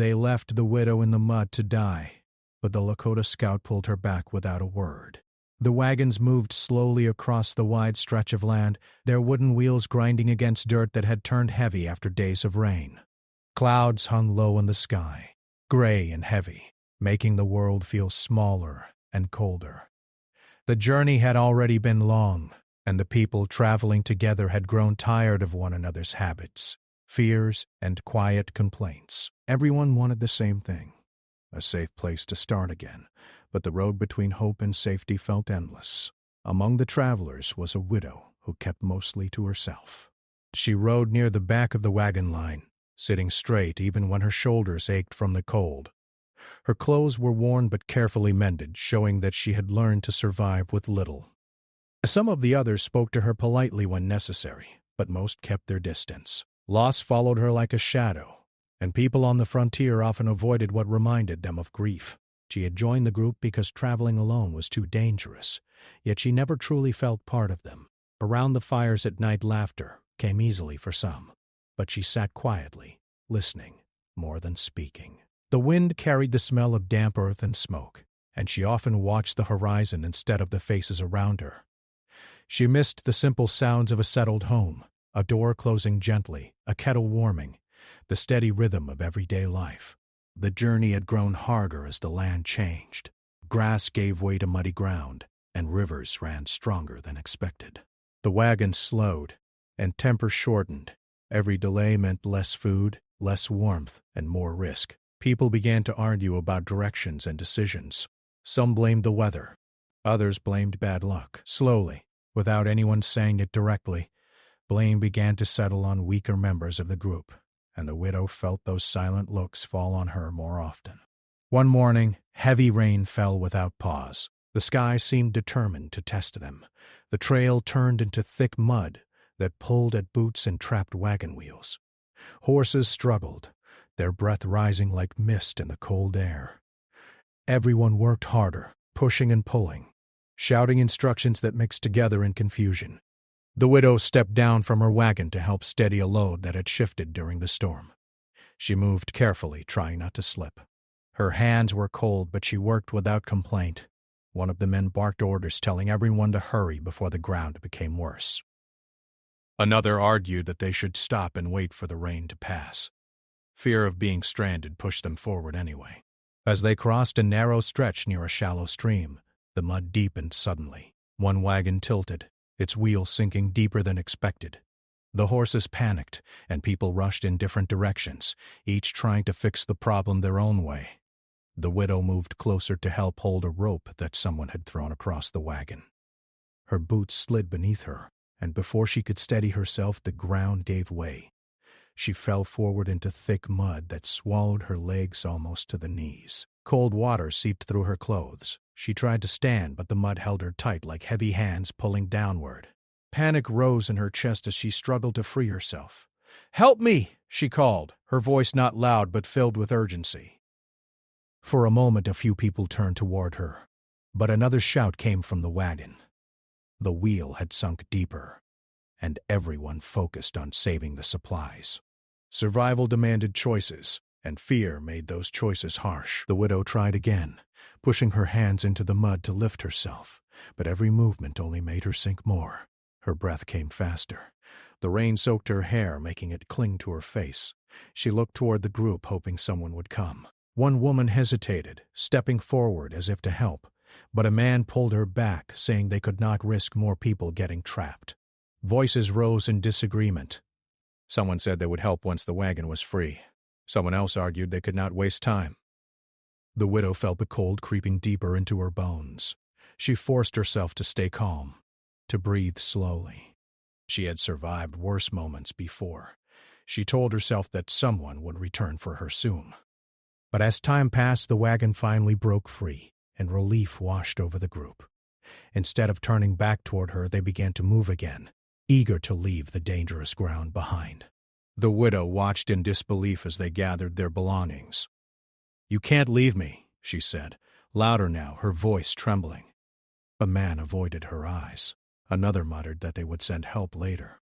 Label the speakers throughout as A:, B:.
A: They left the widow in the mud to die, but the Lakota scout pulled her back without a word. The wagons moved slowly across the wide stretch of land, their wooden wheels grinding against dirt that had turned heavy after days of rain. Clouds hung low in the sky, gray and heavy, making the world feel smaller and colder. The journey had already been long, and the people traveling together had grown tired of one another's habits, fears, and quiet complaints. Everyone wanted the same thing: a safe place to start again, but the road between hope and safety felt endless. Among the travelers was a widow who kept mostly to herself. She rode near the back of the wagon line, sitting straight even when her shoulders ached from the cold. Her clothes were worn but carefully mended, showing that she had learned to survive with little. Some of the others spoke to her politely when necessary, but most kept their distance. Loss followed her like a shadow, and people on the frontier often avoided what reminded them of grief. She had joined the group because traveling alone was too dangerous, yet she never truly felt part of them. Around the fires at night, laughter came easily for some, but she sat quietly, listening more than speaking. The wind carried the smell of damp earth and smoke, and she often watched the horizon instead of the faces around her. She missed the simple sounds of a settled home, a door closing gently, a kettle warming, the steady rhythm of everyday life. The journey had grown harder as the land changed. Grass gave way to muddy ground, and rivers ran stronger than expected. The wagons slowed, and temper shortened. Every delay meant less food, less warmth, and more risk. People began to argue about directions and decisions. Some blamed the weather. Others blamed bad luck. Slowly, without anyone saying it directly, blame began to settle on weaker members of the group, and the widow felt those silent looks fall on her more often. One morning, heavy rain fell without pause. The sky seemed determined to test them. The trail turned into thick mud that pulled at boots and trapped wagon wheels. Horses struggled, their breath rising like mist in the cold air. Everyone worked harder, pushing and pulling, shouting instructions that mixed together in confusion. The widow stepped down from her wagon to help steady a load that had shifted during the storm. She moved carefully, trying not to slip. Her hands were cold, but she worked without complaint. One of the men barked orders telling everyone to hurry before the ground became worse. Another argued that they should stop and wait for the rain to pass. Fear of being stranded pushed them forward anyway. As they crossed a narrow stretch near a shallow stream, the mud deepened suddenly. One wagon tilted, its wheels sinking deeper than expected. The horses panicked, and people rushed in different directions, each trying to fix the problem their own way. The widow moved closer to help hold a rope that someone had thrown across the wagon. Her boots slid beneath her, and before she could steady herself, the ground gave way. She fell forward into thick mud that swallowed her legs almost to the knees. Cold water seeped through her clothes. She tried to stand, but the mud held her tight like heavy hands pulling downward. Panic rose in her chest as she struggled to free herself. "Help me!" she called, her voice not loud but filled with urgency. For a moment a few people turned toward her, but another shout came from the wagon. The wheel had sunk deeper, and everyone focused on saving the supplies. Survival demanded choices, and fear made those choices harsh. The widow tried again, pushing her hands into the mud to lift herself, but every movement only made her sink more. Her breath came faster. The rain soaked her hair, making it cling to her face. She looked toward the group, hoping someone would come. One woman hesitated, stepping forward as if to help, but a man pulled her back, saying they could not risk more people getting trapped. Voices rose in disagreement. Someone said they would help once the wagon was free. Someone else argued they could not waste time. The widow felt the cold creeping deeper into her bones. She forced herself to stay calm, to breathe slowly. She had survived worse moments before. She told herself that someone would return for her soon. But as time passed, the wagon finally broke free, and relief washed over the group. Instead of turning back toward her, they began to move again, eager to leave the dangerous ground behind. The widow watched in disbelief as they gathered their belongings. "You can't leave me," she said, louder now, her voice trembling. A man avoided her eyes. Another muttered that they would send help later.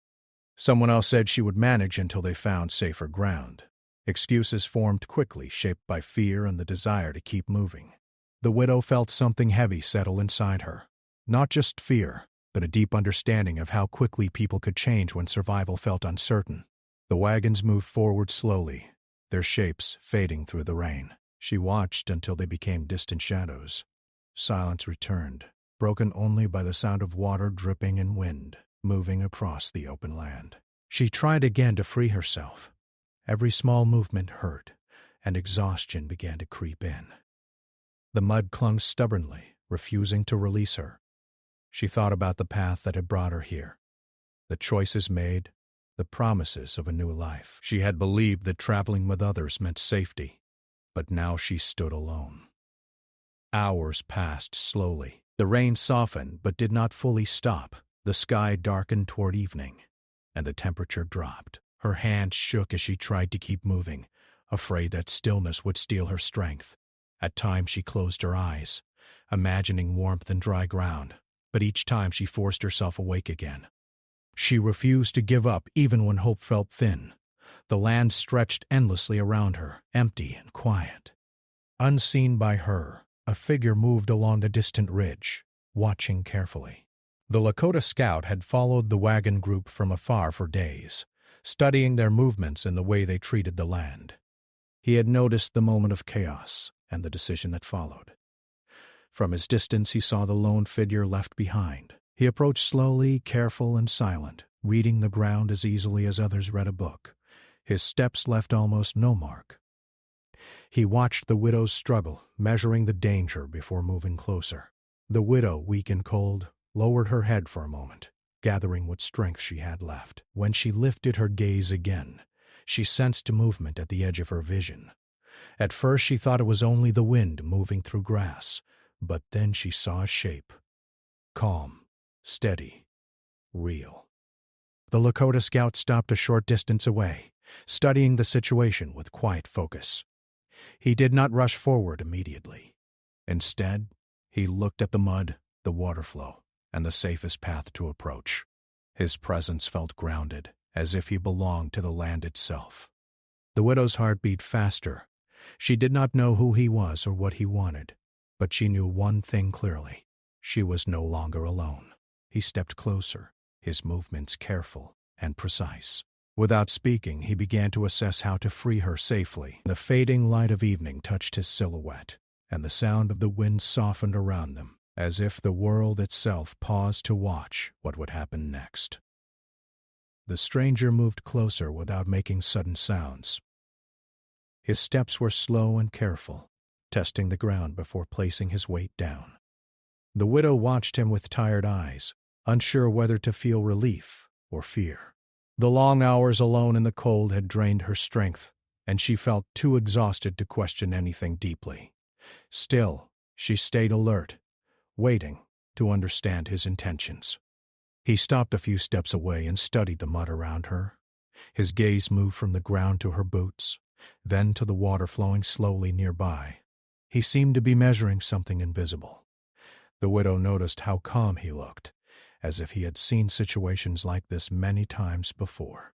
A: Someone else said she would manage until they found safer ground. Excuses formed quickly, shaped by fear and the desire to keep moving. The widow felt something heavy settle inside her. Not just fear, but a deep understanding of how quickly people could change when survival felt uncertain. The wagons moved forward slowly, their shapes fading through the rain. She watched until they became distant shadows. Silence returned, broken only by the sound of water dripping and wind moving across the open land. She tried again to free herself. Every small movement hurt, and exhaustion began to creep in. The mud clung stubbornly, refusing to release her. She thought about the path that had brought her here, the choices made, the promises of a new life. She had believed that traveling with others meant safety, but now she stood alone. Hours passed slowly. The rain softened but did not fully stop. The sky darkened toward evening, and the temperature dropped. Her hands shook as she tried to keep moving, afraid that stillness would steal her strength. At times she closed her eyes, imagining warmth and dry ground, but each time she forced herself awake again. She refused to give up even when hope felt thin. The land stretched endlessly around her, empty and quiet. Unseen by her, a figure moved along the distant ridge, watching carefully. The Lakota scout had followed the wagon group from afar for days, studying their movements and the way they treated the land. He had noticed the moment of chaos and the decision that followed. From his distance he saw the lone figure left behind. He approached slowly, careful and silent, reading the ground as easily as others read a book. His steps left almost no mark. He watched the widow's struggle, measuring the danger before moving closer. The widow, weak and cold, lowered her head for a moment, gathering what strength she had left. When she lifted her gaze again, she sensed movement at the edge of her vision. At first she thought it was only the wind moving through grass, but then she saw a shape. Calm, steady, real. The Lakota scout stopped a short distance away, studying the situation with quiet focus. He did not rush forward immediately. Instead, he looked at the mud, the water flow, and the safest path to approach. His presence felt grounded, as if he belonged to the land itself. The widow's heart beat faster. She did not know who he was or what he wanted, but she knew one thing clearly. She was no longer alone. He stepped closer, his movements careful and precise. Without speaking, he began to assess how to free her safely. The fading light of evening touched his silhouette, and the sound of the wind softened around them, as if the world itself paused to watch what would happen next. The stranger moved closer without making sudden sounds. His steps were slow and careful, testing the ground before placing his weight down. The widow watched him with tired eyes, unsure whether to feel relief or fear. The long hours alone in the cold had drained her strength, and she felt too exhausted to question anything deeply. Still, she stayed alert, waiting to understand his intentions. He stopped a few steps away and studied the mud around her. His gaze moved from the ground to her boots, then to the water flowing slowly nearby. He seemed to be measuring something invisible. The widow noticed how calm he looked, as if he had seen situations like this many times before.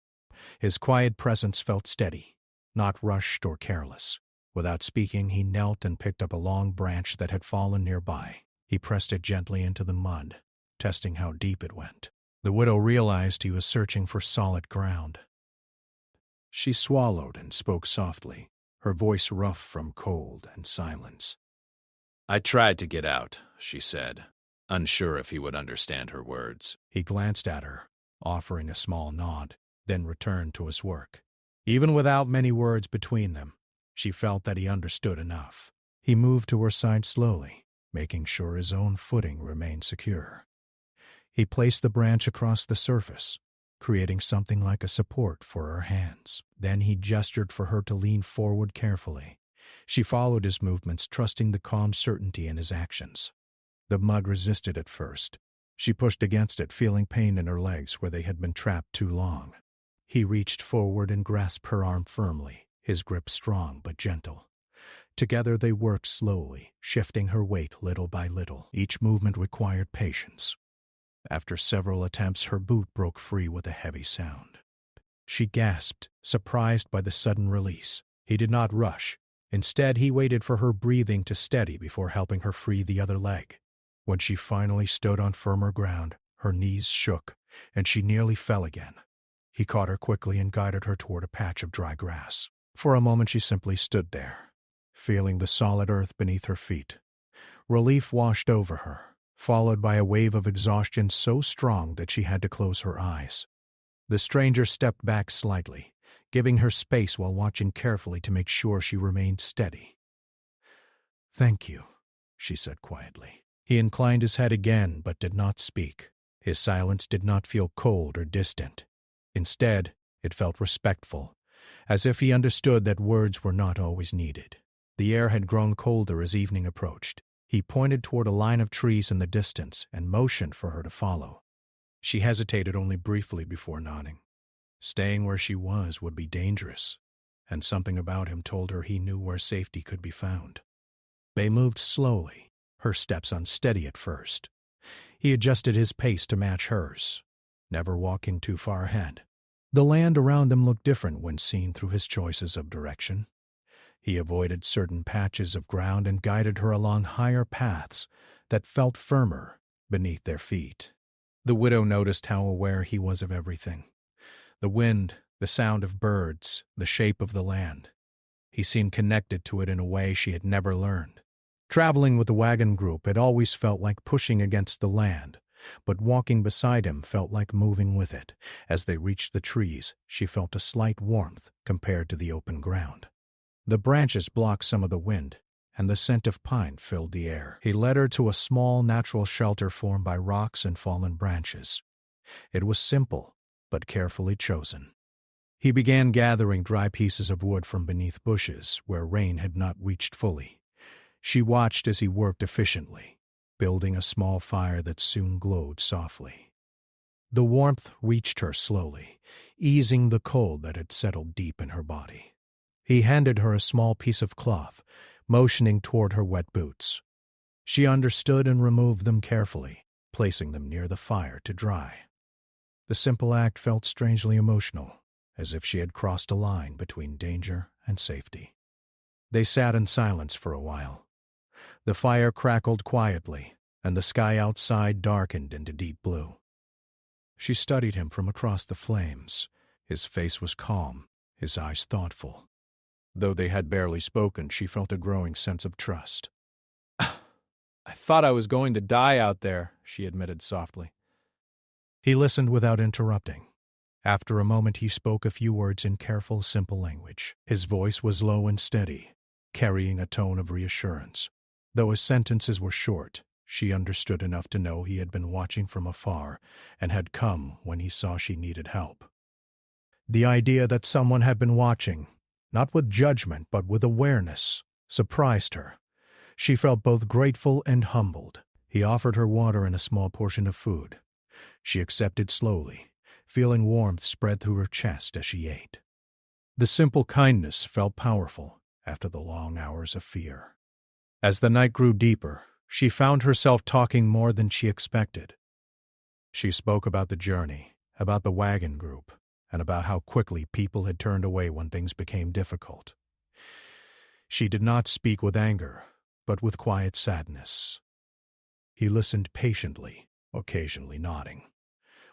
A: His quiet presence felt steady, not rushed or careless. Without speaking, he knelt and picked up a long branch that had fallen nearby. He pressed it gently into the mud, testing how deep it went. The widow realized he was searching for solid ground. She swallowed and spoke softly, her voice rough from cold and silence.
B: "I tried to get out," she said, unsure if he would understand her words.
A: He glanced at her, offering a small nod, then returned to his work. Even without many words between them, she felt that he understood enough. He moved to her side slowly, making sure his own footing remained secure. He placed the branch across the surface, creating something like a support for her hands. Then he gestured for her to lean forward carefully. She followed his movements, trusting the calm certainty in his actions. The mud resisted at first. She pushed against it, feeling pain in her legs where they had been trapped too long. He reached forward and grasped her arm firmly, his grip strong but gentle. Together they worked slowly, shifting her weight little by little. Each movement required patience. After several attempts, her boot broke free with a heavy sound. she gasped, surprised by the sudden release. He did not rush. Instead, he waited for her breathing to steady before helping her free the other leg. When she finally stood on firmer ground, her knees shook, and she nearly fell again. He caught her quickly and guided her toward a patch of dry grass. For a moment she simply stood there, feeling the solid earth beneath her feet. Relief washed over her, followed by a wave of exhaustion so strong that she had to close her eyes. The stranger stepped back slightly, giving her space while watching carefully to make sure she remained steady. "Thank you," she said quietly. He inclined his head again but did not speak. His silence did not feel cold or distant. Instead, it felt respectful, as if he understood that words were not always needed. The air had grown colder as evening approached. He pointed toward a line of trees in the distance and motioned for her to follow. She hesitated only briefly before nodding. Staying where she was would be dangerous, and something about him told her he knew where safety could be found. They moved slowly, her steps unsteady at first. He adjusted his pace to match hers, never walking too far ahead. The land around them looked different when seen through his choices of direction. He avoided certain patches of ground and guided her along higher paths that felt firmer beneath their feet. The widow noticed how aware he was of everything. The wind, the sound of birds, the shape of the land. He seemed connected to it in a way she had never learned. Traveling with the wagon group had always felt like pushing against the land, but walking beside him felt like moving with it. As they reached the trees, she felt a slight warmth compared to the open ground. The branches blocked some of the wind, and the scent of pine filled the air. He led her to a small natural shelter formed by rocks and fallen branches. It was simple, but carefully chosen. He began gathering dry pieces of wood from beneath bushes where rain had not reached fully. She watched as he worked efficiently, building a small fire that soon glowed softly. The warmth reached her slowly, easing the cold that had settled deep in her body. He handed her a small piece of cloth, motioning toward her wet boots. She understood and removed them carefully, placing them near the fire to dry. The simple act felt strangely emotional, as if she had crossed a line between danger and safety. They sat in silence for a while. The fire crackled quietly, and the sky outside darkened into deep blue. She studied him from across the flames. His face was calm, his eyes thoughtful. Though they had barely spoken, she felt a growing sense of trust.
C: "I thought I was going to die out there," she admitted softly.
A: He listened without interrupting. After a moment he spoke a few words in careful, simple language. His voice was low and steady, carrying a tone of reassurance. Though his sentences were short, she understood enough to know he had been watching from afar and had come when he saw she needed help. The idea that someone had been watching, not with judgment but with awareness, surprised her. She felt both grateful and humbled. He offered her water and a small portion of food. She accepted slowly, feeling warmth spread through her chest as she ate. The simple kindness felt powerful after the long hours of fear. As the night grew deeper, she found herself talking more than she expected. She spoke about the journey, about the wagon group, and about how quickly people had turned away when things became difficult. She did not speak with anger, but with quiet sadness. He listened patiently, occasionally nodding.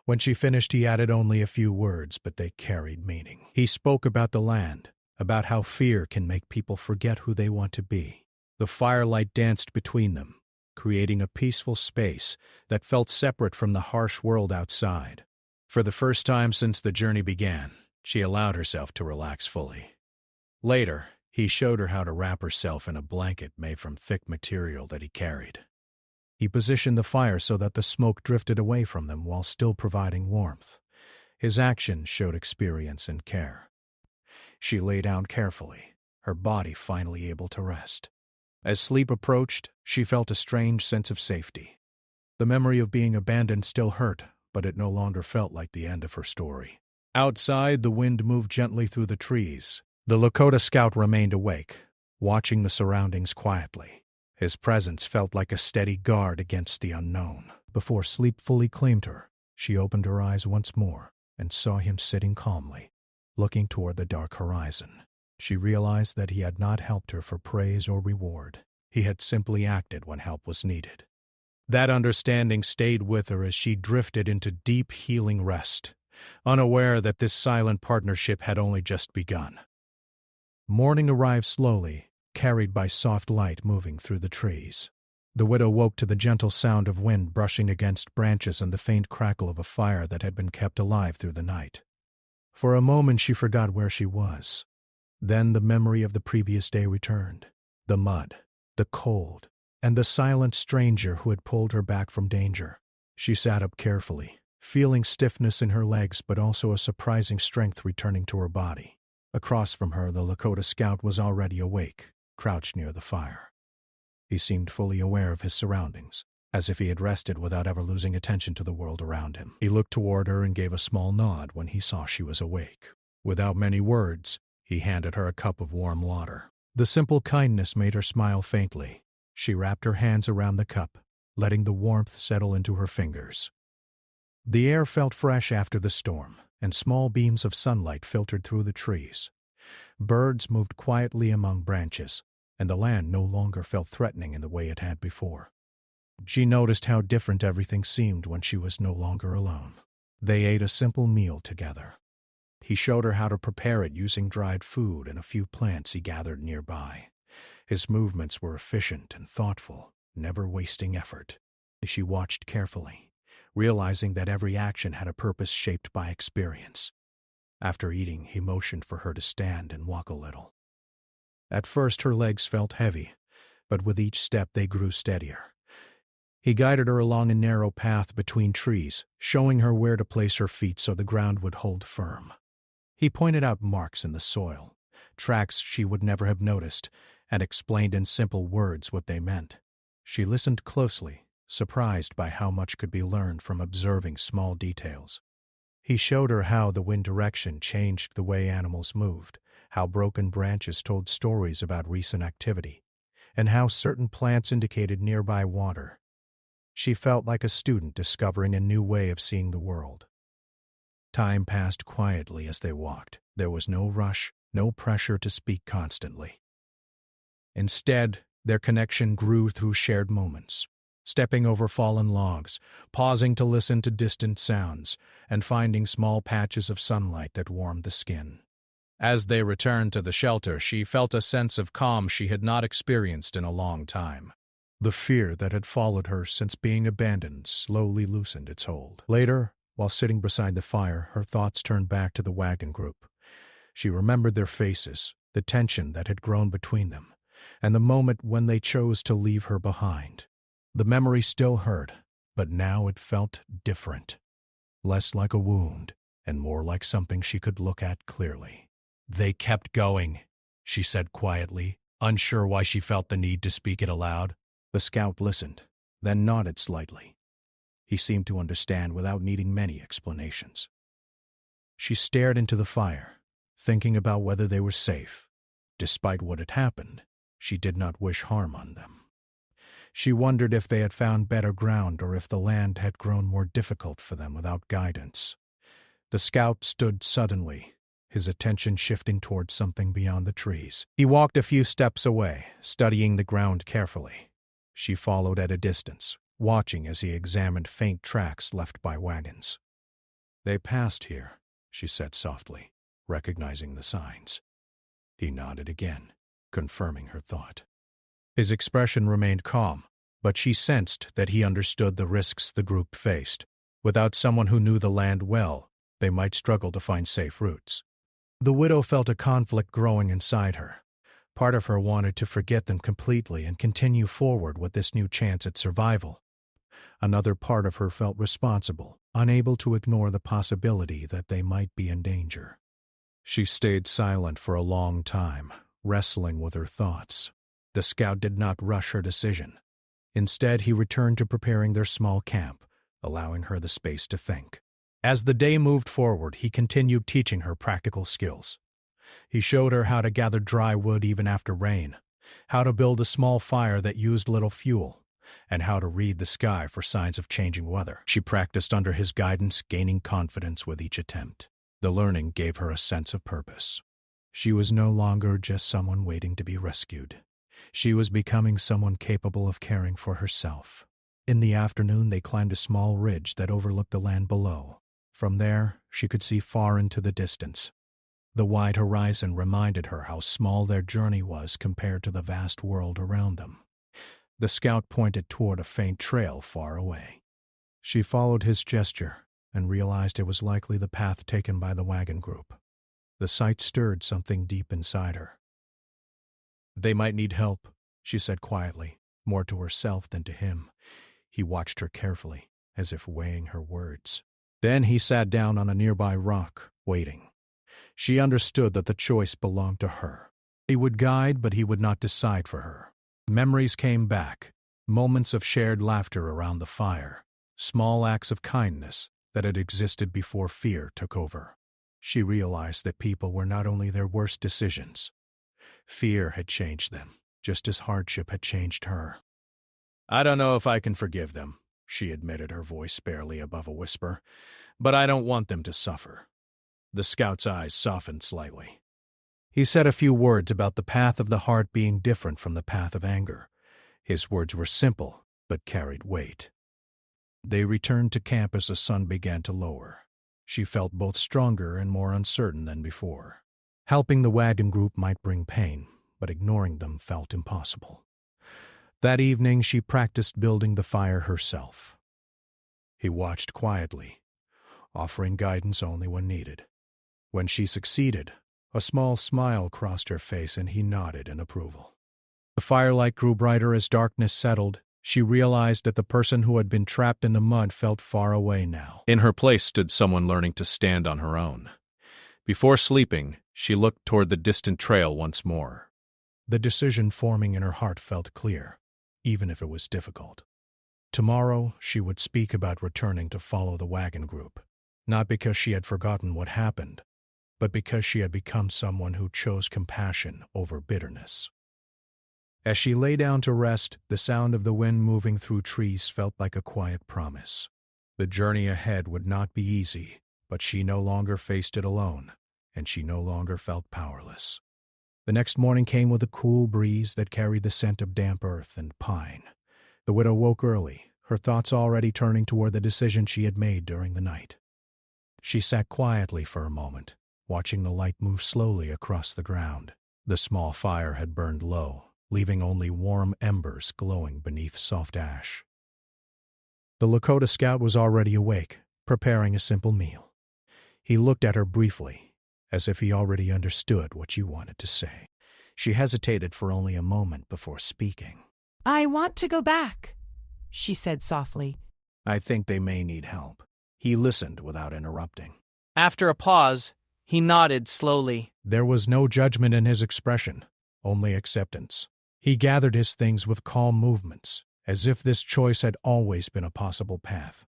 A: When she finished, he added only a few words, but they carried meaning. He spoke about the land, about how fear can make people forget who they want to be. The firelight danced between them, creating a peaceful space that felt separate from the harsh world outside. For the first time since the journey began, she allowed herself to relax fully. Later, he showed her how to wrap herself in a blanket made from thick material that he carried. He positioned the fire so that the smoke drifted away from them while still providing warmth. His actions showed experience and care. She lay down carefully, her body finally able to rest. As sleep approached, she felt a strange sense of safety. The memory of being abandoned still hurt, but it no longer felt like the end of her story. Outside, the wind moved gently through the trees. The Lakota scout remained awake, watching the surroundings quietly. His presence felt like a steady guard against the unknown. Before sleep fully claimed her, she opened her eyes once more and saw him sitting calmly, looking toward the dark horizon. She realized that he had not helped her for praise or reward. He had simply acted when help was needed. That understanding stayed with her as she drifted into deep, healing rest, unaware that this silent partnership had only just begun. Morning arrived slowly, carried by soft light moving through the trees. The widow woke to the gentle sound of wind brushing against branches and the faint crackle of a fire that had been kept alive through the night. For a moment she forgot where she was. Then the memory of the previous day returned. The mud, the cold, and the silent stranger who had pulled her back from danger. She sat up carefully, feeling stiffness in her legs but also a surprising strength returning to her body. Across from her, the Lakota scout was already awake, crouched near the fire. He seemed fully aware of his surroundings, as if he had rested without ever losing attention to the world around him. He looked toward her and gave a small nod when he saw she was awake. Without many words, he handed her a cup of warm water. The simple kindness made her smile faintly. She wrapped her hands around the cup, letting the warmth settle into her fingers. The air felt fresh after the storm, and small beams of sunlight filtered through the trees. Birds moved quietly among branches, and the land no longer felt threatening in the way it had before. She noticed how different everything seemed when she was no longer alone. They ate a simple meal together. He showed her how to prepare it using dried food and a few plants he gathered nearby. His movements were efficient and thoughtful, never wasting effort. She watched carefully, realizing that every action had a purpose shaped by experience. After eating, he motioned for her to stand and walk a little. At first her legs felt heavy, but with each step they grew steadier. He guided her along a narrow path between trees, showing her where to place her feet so the ground would hold firm. He pointed out marks in the soil, tracks she would never have noticed, and explained in simple words what they meant. She listened closely, surprised by how much could be learned from observing small details. He showed her how the wind direction changed the way animals moved, how broken branches told stories about recent activity, and how certain plants indicated nearby water. She felt like a student discovering a new way of seeing the world. Time passed quietly as they walked. There was no rush, no pressure to speak constantly. Instead, their connection grew through shared moments, stepping over fallen logs, pausing to listen to distant sounds, and finding small patches of sunlight that warmed the skin. As they returned to the shelter, she felt a sense of calm she had not experienced in a long time. The fear that had followed her since being abandoned slowly loosened its hold. Later, while sitting beside the fire, her thoughts turned back to the wagon group. She remembered their faces, the tension that had grown between them, and the moment when they chose to leave her behind. The memory still hurt, but now it felt different. Less like a wound, and more like something she could look at clearly. "They kept going," she said quietly, unsure why she felt the need to speak it aloud. The scout listened, then nodded slightly. He seemed to understand without needing many explanations. She stared into the fire, thinking about whether they were safe. Despite what had happened, she did not wish harm on them. She wondered if they had found better ground or if the land had grown more difficult for them without guidance. The scout stood suddenly, his attention shifting towards something beyond the trees. He walked a few steps away, studying the ground carefully. She followed at a distance, watching as he examined faint tracks left by wagons. "They passed here," she said softly, recognizing the signs. He nodded again, confirming her thought. His expression remained calm, but she sensed that he understood the risks the group faced. Without someone who knew the land well, they might struggle to find safe routes. The widow felt a conflict growing inside her. Part of her wanted to forget them completely and continue forward with this new chance at survival. Another part of her felt responsible, unable to ignore the possibility that they might be in danger. She stayed silent for a long time, wrestling with her thoughts. The scout did not rush her decision. Instead, he returned to preparing their small camp, allowing her the space to think. As the day moved forward, he continued teaching her practical skills. He showed her how to gather dry wood even after rain, how to build a small fire that used little fuel, and how to read the sky for signs of changing weather. She practiced under his guidance, gaining confidence with each attempt. The learning gave her a sense of purpose. She was no longer just someone waiting to be rescued. She was becoming someone capable of caring for herself. In the afternoon, they climbed a small ridge that overlooked the land below. From there, she could see far into the distance. The wide horizon reminded her how small their journey was compared to the vast world around them. The scout pointed toward a faint trail far away. She followed his gesture and realized it was likely the path taken by the wagon group. The sight stirred something deep inside her. "They might need help," she said quietly, more to herself than to him. He watched her carefully, as if weighing her words. Then he sat down on a nearby rock, waiting. She understood that the choice belonged to her. He would guide, but he would not decide for her. Memories came back, moments of shared laughter around the fire, small acts of kindness that had existed before fear took over. She realized that people were not only their worst decisions. Fear had changed them, just as hardship had changed her. "I don't know if I can forgive them," she admitted, her voice barely above a whisper, "but I don't want them to suffer." The scout's eyes softened slightly. He said a few words about the path of the heart being different from the path of anger. His words were simple, but carried weight. They returned to camp as the sun began to lower. She felt both stronger and more uncertain than before. Helping the wagon group might bring pain, but ignoring them felt impossible. That evening she practiced building the fire herself. He watched quietly, offering guidance only when needed. When she succeeded, a small smile crossed her face and he nodded in approval. The firelight grew brighter as darkness settled. She realized that the person who had been trapped in the mud felt far away now.
B: In her place stood someone learning to stand on her own. Before sleeping, she looked toward the distant trail once more.
A: The decision forming in her heart felt clear, even if it was difficult. Tomorrow, she would speak about returning to follow the wagon group, not because she had forgotten what happened, but because she had become someone who chose compassion over bitterness. As she lay down to rest, the sound of the wind moving through trees felt like a quiet promise. The journey ahead would not be easy, but she no longer faced it alone, and she no longer felt powerless. The next morning came with a cool breeze that carried the scent of damp earth and pine. The widow woke early, her thoughts already turning toward the decision she had made during the night. She sat quietly for a moment, watching the light move slowly across the ground. The small fire had burned low, leaving only warm embers glowing beneath soft ash. The Lakota scout was already awake, preparing a simple meal. He looked at her briefly, as if he already understood what she wanted to say. She hesitated for only a moment before speaking.
D: "I want to go back," she said softly.
A: "I think they may need help." He listened without interrupting.
E: After a pause, he nodded slowly.
A: There was no judgment in his expression, only acceptance. He gathered his things with calm movements, as if this choice had always been a possible path.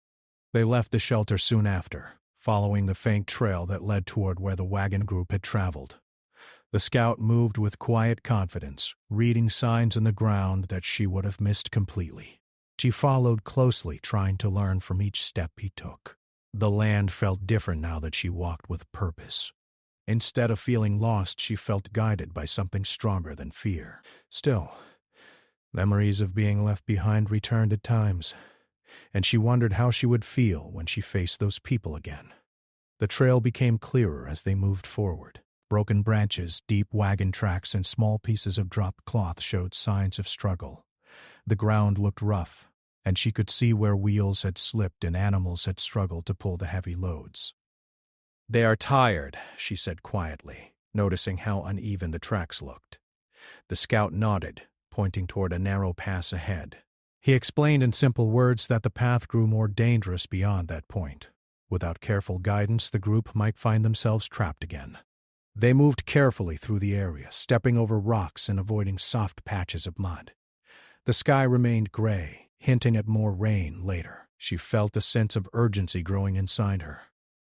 A: They left the shelter soon after, following the faint trail that led toward where the wagon group had traveled. The scout moved with quiet confidence, reading signs in the ground that she would have missed completely. She followed closely, trying to learn from each step he took. The land felt different now that she walked with purpose. Instead of feeling lost, she felt guided by something stronger than fear. Still, memories of being left behind returned at times, and she wondered how she would feel when she faced those people again. The trail became clearer as they moved forward. Broken branches, deep wagon tracks, and small pieces of dropped cloth showed signs of struggle. The ground looked rough, and she could see where wheels had slipped and animals had struggled to pull the heavy loads. "They are tired," she said quietly, noticing how uneven the tracks looked. The scout nodded, pointing toward a narrow pass ahead. He explained in simple words that the path grew more dangerous beyond that point. Without careful guidance, the group might find themselves trapped again. They moved carefully through the area, stepping over rocks and avoiding soft patches of mud. The sky remained gray, hinting at more rain later. She felt a sense of urgency growing inside her.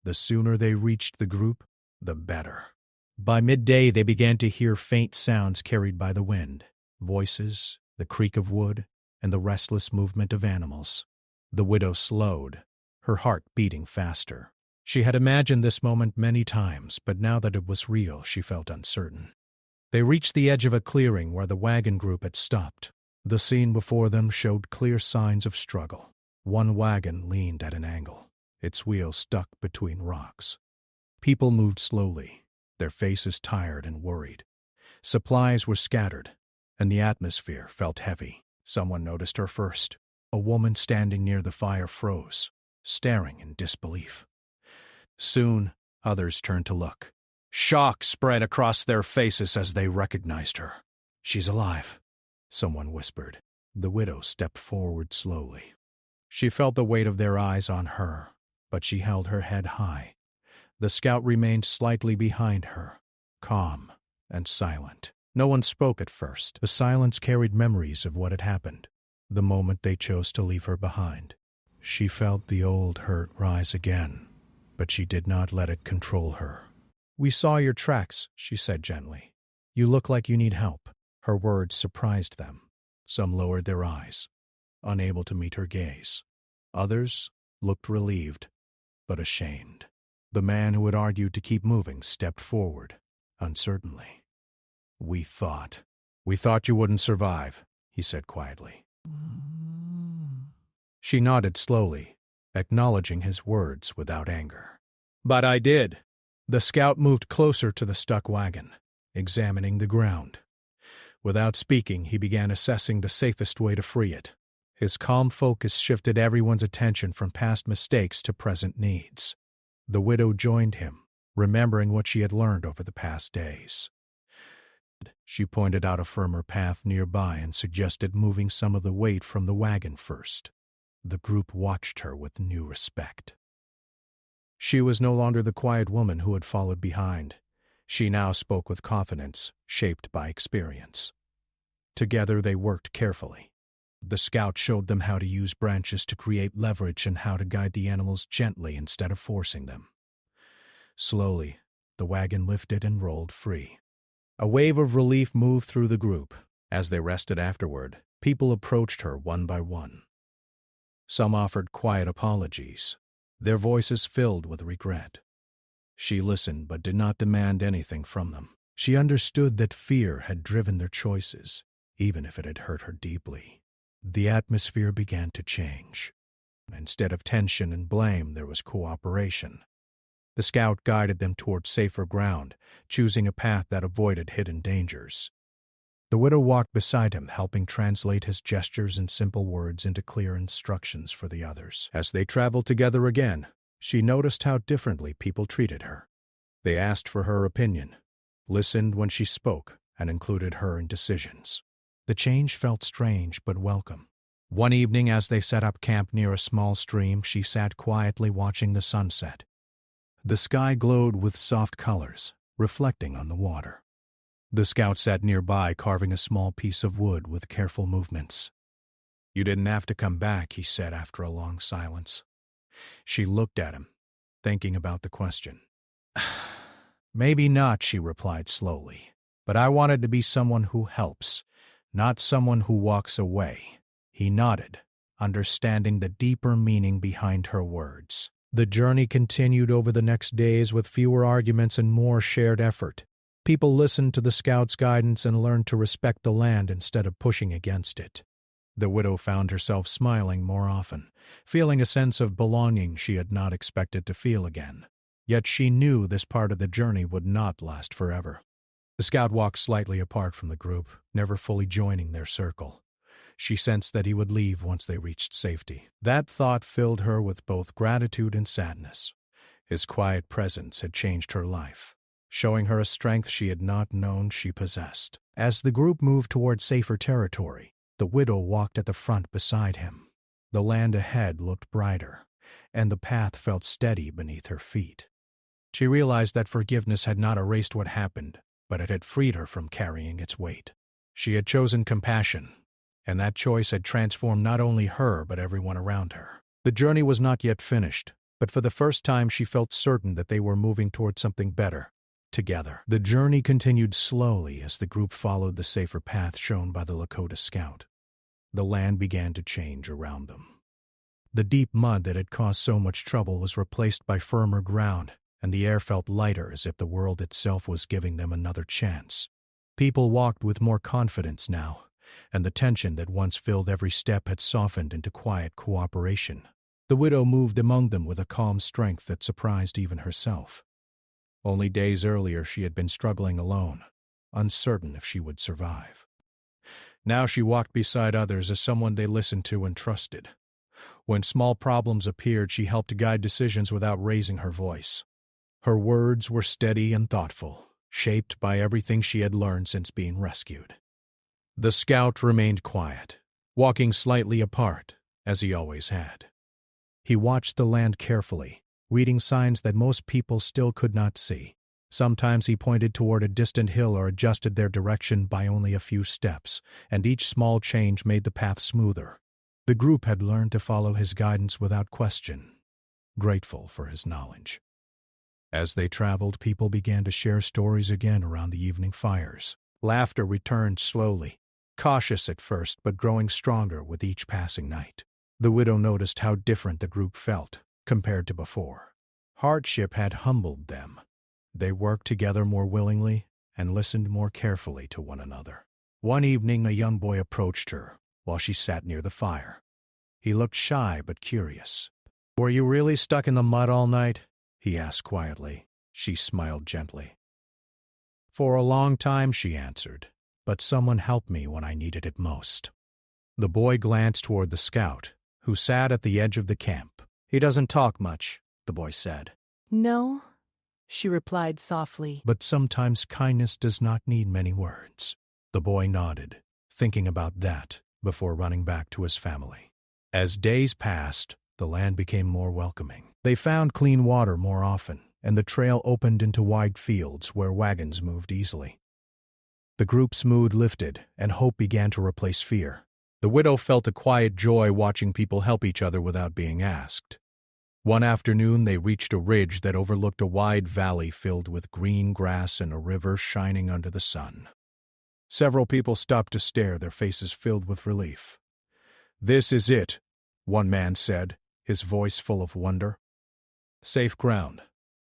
A: The sooner they reached the group, the better. By midday, they began to hear faint sounds carried by the wind, voices, the creak of wood, and the restless movement of animals. The widow slowed, her heart beating faster. She had imagined this moment many times, but now that it was real, she felt uncertain. They reached the edge of a clearing where the wagon group had stopped. The scene before them showed clear signs of struggle. One wagon leaned at an angle, its wheels stuck between rocks. People moved slowly, their faces tired and worried. Supplies were scattered, and the atmosphere felt heavy. Someone noticed her first. A woman standing near the fire froze, staring in disbelief. Soon, others turned to look. Shock spread across their faces as they recognized her. "She's alive," someone whispered. The widow stepped forward slowly. She felt the weight of their eyes on her, but she held her head high. The scout remained slightly behind her, calm and silent. No one spoke at first. The silence carried memories of what had happened, the moment they chose to leave her behind. She felt the old hurt rise again, but she did not let it control her. "We saw your tracks," she said gently. "You look like you need help." Her words surprised them. Some lowered their eyes, unable to meet her gaze. Others looked relieved, but ashamed. The man who had argued to keep moving stepped forward, uncertainly. We thought you wouldn't survive," he said quietly. She nodded slowly, acknowledging his words without anger. "But I did." The scout moved closer to the stuck wagon, examining the ground. Without speaking, he began assessing the safest way to free it. His calm focus shifted everyone's attention from past mistakes to present needs. The widow joined him, remembering what she had learned over the past days. She pointed out a firmer path nearby and suggested moving some of the weight from the wagon first. The group watched her with new respect. She was no longer the quiet woman who had followed behind. She now spoke with confidence, shaped by experience. Together they worked carefully. The scout showed them how to use branches to create leverage and how to guide the animals gently instead of forcing them. Slowly, the wagon lifted and rolled free. A wave of relief moved through the group. As they rested afterward, people approached her one by one. Some offered quiet apologies, their voices filled with regret. She listened but did not demand anything from them. She understood that fear had driven their choices, even if it had hurt her deeply. The atmosphere began to change. Instead of tension and blame, there was cooperation. The scout guided them toward safer ground, choosing a path that avoided hidden dangers. The widow walked beside him, helping translate his gestures and simple words into clear instructions for the others. As they traveled together again, she noticed how differently people treated her. They asked for her opinion, listened when she spoke, and included her in decisions. The change felt strange but welcome. One evening, as they set up camp near a small stream, she sat quietly watching the sunset. The sky glowed with soft colors, reflecting on the water. The scout sat nearby, carving a small piece of wood with careful movements. "You didn't have to come back," he said after a long silence. She looked at him, thinking about the question. "Maybe not," she replied slowly, "but I wanted to be someone who helps, not someone who walks away." He nodded, understanding the deeper meaning behind her words. The journey continued over the next days with fewer arguments and more shared effort. People listened to the scout's guidance and learned to respect the land instead of pushing against it. The widow found herself smiling more often, feeling a sense of belonging she had not expected to feel again. Yet she knew this part of the journey would not last forever. The scout walked slightly apart from the group, never fully joining their circle. She sensed that he would leave once they reached safety. That thought filled her with both gratitude and sadness. His quiet presence had changed her life, showing her a strength she had not known she possessed. As the group moved toward safer territory, the widow walked at the front beside him. The land ahead looked brighter, and the path felt steady beneath her feet. She realized that forgiveness had not erased what happened, but it had freed her from carrying its weight. She had chosen compassion, and that choice had transformed not only her but everyone around her. The journey was not yet finished, but for the first time she felt certain that they were moving toward something better, together. The journey continued slowly as the group followed the safer path shown by the Lakota scout. The land began to change around them. The deep mud that had caused so much trouble was replaced by firmer ground, and the air felt lighter as if the world itself was giving them another chance. People walked with more confidence now, and the tension that once filled every step had softened into quiet cooperation. The widow moved among them with a calm strength that surprised even herself. Only days earlier she had been struggling alone, uncertain if she would survive. Now she walked beside others as someone they listened to and trusted. When small problems appeared, she helped guide decisions without raising her voice. Her words were steady and thoughtful, shaped by everything she had learned since being rescued. The scout remained quiet, walking slightly apart, as he always had. He watched the land carefully, reading signs that most people still could not see. Sometimes he pointed toward a distant hill or adjusted their direction by only a few steps, and each small change made the path smoother. The group had learned to follow his guidance without question, grateful for his knowledge. As they traveled, people began to share stories again around the evening fires. Laughter returned slowly, cautious at first but growing stronger with each passing night. The widow noticed how different the group felt compared to before. Hardship had humbled them. They worked together more willingly and listened more carefully to one another. One evening, a young boy approached her while she sat near the fire. He looked shy but curious. "Were you really stuck in the mud all night?" he asked quietly. She smiled gently. "For a long time," she answered, "but someone helped me when I needed it most." The boy glanced toward the scout, who sat at the edge of the camp. "He doesn't talk much," the boy said.
D: No, she replied softly.
A: "But sometimes kindness does not need many words." The boy nodded, thinking about that before running back to his family. As days passed, the land became more welcoming. They found clean water more often, and the trail opened into wide fields where wagons moved easily. The group's mood lifted, and hope began to replace fear. The widow felt a quiet joy watching people help each other without being asked. One afternoon they reached a ridge that overlooked a wide valley filled with green grass and a river shining under the sun. Several people stopped to stare, their faces filled with relief. "This is it," one man said, his voice full of wonder. Safe ground.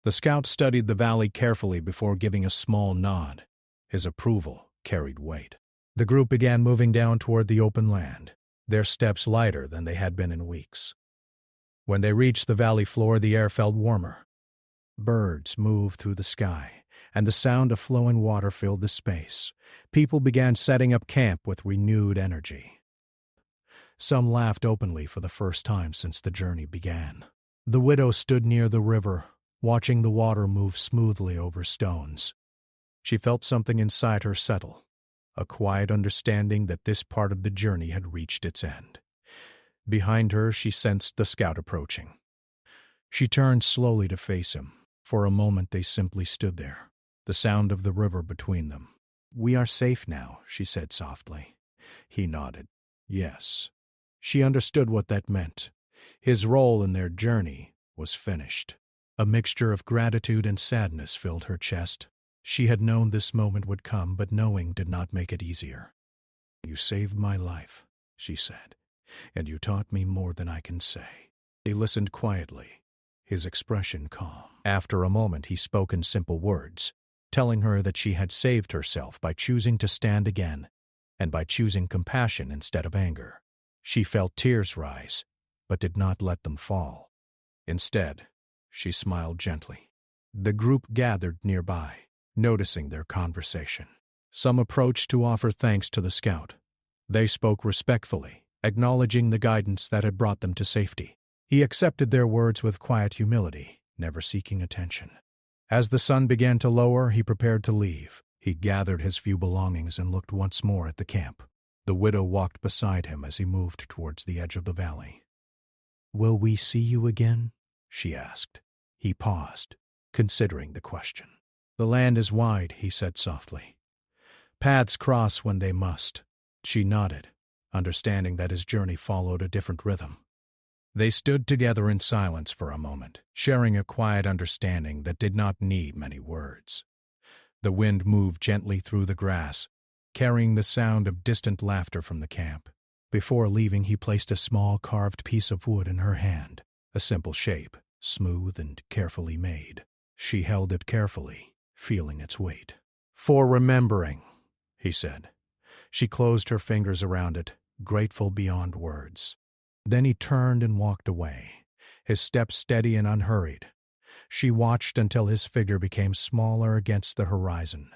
A: The scout studied the valley carefully before giving a small nod. His approval carried weight. The group began moving down toward the open land, their steps lighter than they had been in weeks. When they reached the valley floor, the air felt warmer. Birds moved through the sky, and the sound of flowing water filled the space. People began setting up camp with renewed energy. Some laughed openly for the first time since the journey began. The widow stood near the river, watching the water move smoothly over stones. She felt something inside her settle, a quiet understanding that this part of the journey had reached its end. Behind her, she sensed the scout approaching. She turned slowly to face him. For a moment they simply stood there, the sound of the river between them. "We are safe now," she said softly. He nodded. Yes. She understood what that meant. His role in their journey was finished. A mixture of gratitude and sadness filled her chest. She had known this moment would come, but knowing did not make it easier. "You saved my life," she said, "and you taught me more than I can say." He listened quietly, his expression calm. After a moment he spoke in simple words, telling her that she had saved herself by choosing to stand again, and by choosing compassion instead of anger. She felt tears rise, but did not let them fall. Instead, she smiled gently. The group gathered nearby, noticing their conversation. Some approached to offer thanks to the scout. They spoke respectfully, acknowledging the guidance that had brought them to safety. He accepted their words with quiet humility, never seeking attention. As the sun began to lower, he prepared to leave. He gathered his few belongings and looked once more at the camp. The widow walked beside him as he moved towards the edge of the valley. "Will we see you again?" she asked. He paused, considering the question. "The land is wide," he said softly. "Paths cross when they must." She nodded, understanding that his journey followed a different rhythm. They stood together in silence for a moment, sharing a quiet understanding that did not need many words. The wind moved gently through the grass, carrying the sound of distant laughter from the camp. Before leaving, he placed a small carved piece of wood in her hand, a simple shape, smooth and carefully made. She held it carefully, feeling its weight. "For remembering," he said. She closed her fingers around it, grateful beyond words. Then he turned and walked away, his steps steady and unhurried. She watched until his figure became smaller against the horizon,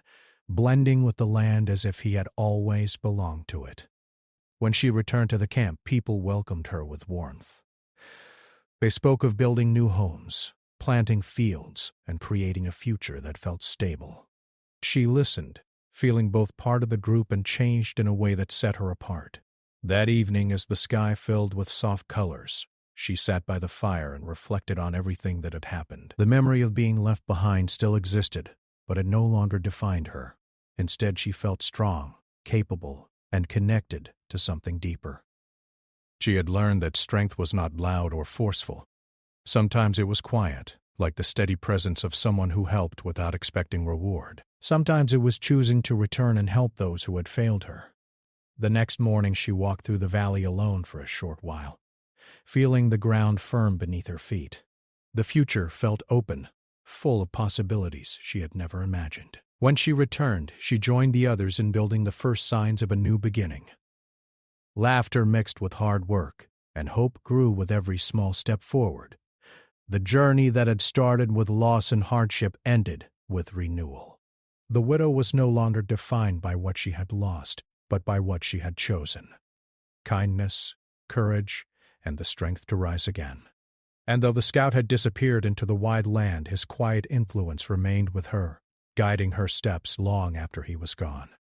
A: blending with the land as if he had always belonged to it. When she returned to the camp, people welcomed her with warmth. They spoke of building new homes, planting fields, and creating a future that felt stable. She listened, feeling both part of the group and changed in a way that set her apart. That evening, as the sky filled with soft colors, she sat by the fire and reflected on everything that had happened. The memory of being left behind still existed, but it no longer defined her. Instead, she felt strong, capable, and connected to something deeper. She had learned that strength was not loud or forceful. Sometimes it was quiet, like the steady presence of someone who helped without expecting reward. Sometimes it was choosing to return and help those who had failed her. The next morning she walked through the valley alone for a short while, feeling the ground firm beneath her feet. The future felt open, full of possibilities she had never imagined. When she returned, she joined the others in building the first signs of a new beginning. Laughter mixed with hard work, and hope grew with every small step forward. The journey that had started with loss and hardship ended with renewal. The widow was no longer defined by what she had lost, but by what she had chosen: kindness, courage, and the strength to rise again. And though the scout had disappeared into the wide land, his quiet influence remained with her, guiding her steps long after he was gone.